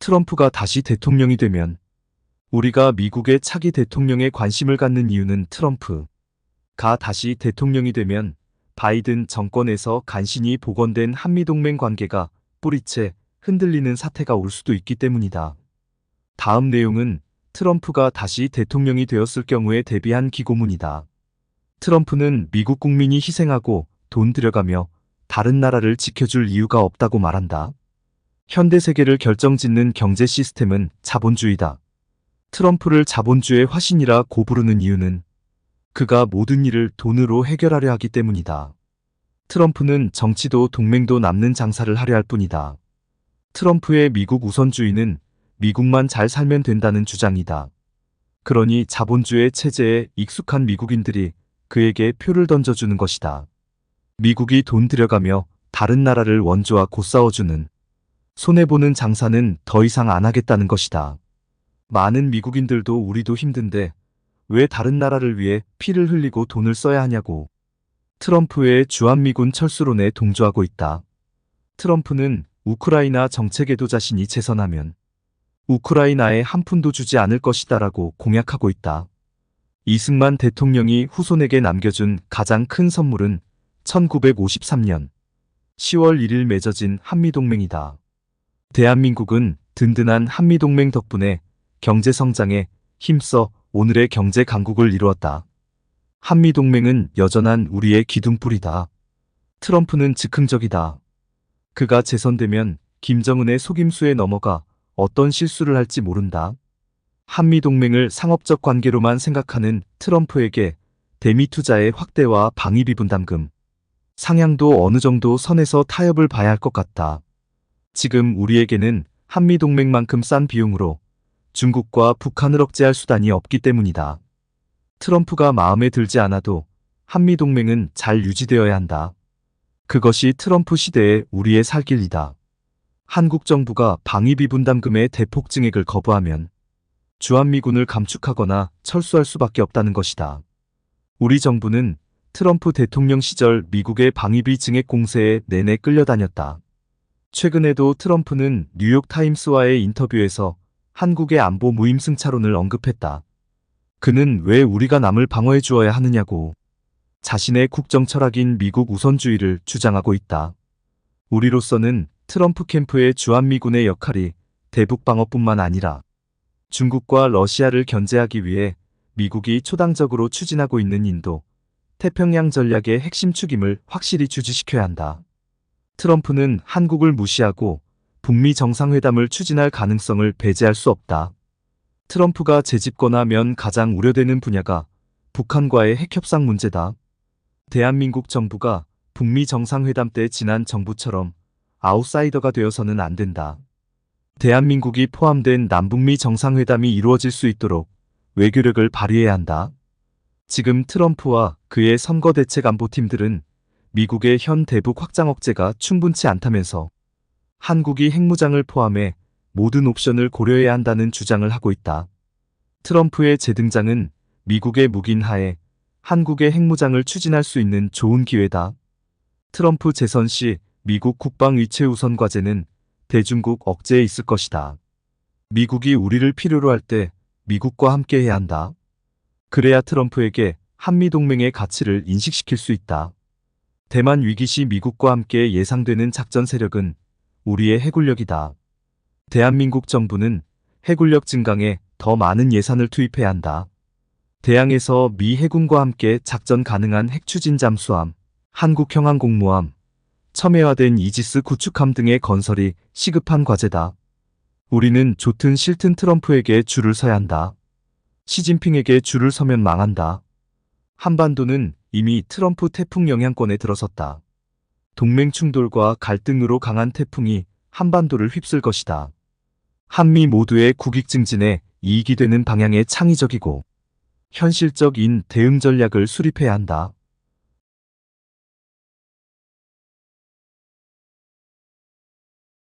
트럼프가 다시 대통령이 되면 우리가 미국의 차기 대통령에 관심을 갖는 이유는 트럼프가 다시 대통령이 되면 바이든 정권에서 간신히 복원된 한미동맹 관계가 뿌리채 흔들리는 사태가 올 수도 있기 때문이다. 다음 내용은 트럼프가 다시 대통령이 되었을 경우에 대비한 기고문이다. 트럼프는 미국 국민이 희생하고 돈 들여가며 다른 나라를 지켜줄 이유가 없다고 말한다. 현대 세계를 결정짓는 경제 시스템은 자본주의다. 트럼프를 자본주의 화신이라고 부르는 이유는 그가 모든 일을 돈으로 해결하려 하기 때문이다. 트럼프는 정치도 동맹도 남는 장사를 하려 할 뿐이다. 트럼프의 미국 우선주의는 미국만 잘 살면 된다는 주장이다. 그러니 자본주의 체제에 익숙한 미국인들이 그에게 표를 던져주는 것이다. 미국이 돈 들여가며 다른 나라를 원조와 곧싸워주는 손해보는 장사는 더 이상 안 하겠다는 것이다. 많은 미국인들도 우리도 힘든데 왜 다른 나라를 위해 피를 흘리고 돈을 써야 하냐고 트럼프의 주한미군 철수론에 동조하고 있다. 트럼프는 우크라이나 정책에도 자신이 재선하면 우크라이나에 한 푼도 주지 않을 것이다라고 공약하고 있다. 이승만 대통령이 후손에게 남겨준 가장 큰 선물은 1953년 10월 1일 맺어진 한미동맹이다. 대한민국은 든든한 한미동맹 덕분에 경제성장에 힘써 오늘의 경제 강국을 이루었다. 한미동맹은 여전한 우리의 기둥뿌리다. 트럼프는 즉흥적이다. 그가 재선되면 김정은의 속임수에 넘어가 어떤 실수를 할지 모른다. 한미동맹을 상업적 관계로만 생각하는 트럼프에게 대미 투자의 확대와 방위비 분담금, 상향도 어느 정도 선에서 타협을 봐야 할 것 같다. 지금 우리에게는 한미동맹만큼 싼 비용으로 중국과 북한을 억제할 수단이 없기 때문이다. 트럼프가 마음에 들지 않아도 한미동맹은 잘 유지되어야 한다. 그것이 트럼프 시대의 우리의 살 길이다. 한국 정부가 방위비 분담금의 대폭 증액을 거부하면 주한미군을 감축하거나 철수할 수밖에 없다는 것이다. 우리 정부는 트럼프 대통령 시절 미국의 방위비 증액 공세에 내내 끌려다녔다. 최근에도 트럼프는 뉴욕타임스와의 인터뷰에서 한국의 안보 무임승차론을 언급했다. 그는 왜 우리가 남을 방어해 주어야 하느냐고 자신의 국정 철학인 미국 우선주의를 주장하고 있다. 우리로서는 트럼프 캠프의 주한미군의 역할이 대북 방어뿐만 아니라 중국과 러시아를 견제하기 위해 미국이 초당적으로 추진하고 있는 인도, 태평양 전략의 핵심 축임을 확실히 주지시켜야 한다. 트럼프는 한국을 무시하고 북미 정상회담을 추진할 가능성을 배제할 수 없다. 트럼프가 재집권하면 가장 우려되는 분야가 북한과의 핵협상 문제다. 대한민국 정부가 북미 정상회담 때 지난 정부처럼 아웃사이더가 되어서는 안 된다. 대한민국이 포함된 남북미 정상회담이 이루어질 수 있도록 외교력을 발휘해야 한다. 지금 트럼프와 그의 선거대책안보팀들은 미국의 현 대북 확장 억제가 충분치 않다면서 한국이 핵무장을 포함해 모든 옵션을 고려해야 한다는 주장을 하고 있다. 트럼프의 재등장은 미국의 묵인하에 한국의 핵무장을 추진할 수 있는 좋은 기회다. 트럼프 재선 시 미국 국방위 최우선 과제는 대중국 억제에 있을 것이다. 미국이 우리를 필요로 할 때 미국과 함께 해야 한다. 그래야 트럼프에게 한미동맹의 가치를 인식시킬 수 있다. 대만 위기 시 미국과 함께 예상되는 작전 세력은 우리의 해군력이다. 대한민국 정부는 해군력 증강에 더 많은 예산을 투입해야 한다. 대양에서 미 해군과 함께 작전 가능한 핵추진 잠수함, 한국형 항공모함, 첨예화된 이지스 구축함 등의 건설이 시급한 과제다. 우리는 좋든 싫든 트럼프에게 줄을 서야 한다. 시진핑에게 줄을 서면 망한다. 한반도는 이미 트럼프 태풍 영향권에 들어섰다. 동맹 충돌과 갈등으로 강한 태풍이 한반도를 휩쓸 것이다. 한미 모두의 국익 증진에 이익이 되는 방향의 창의적이고 현실적인 대응 전략을 수립해야 한다.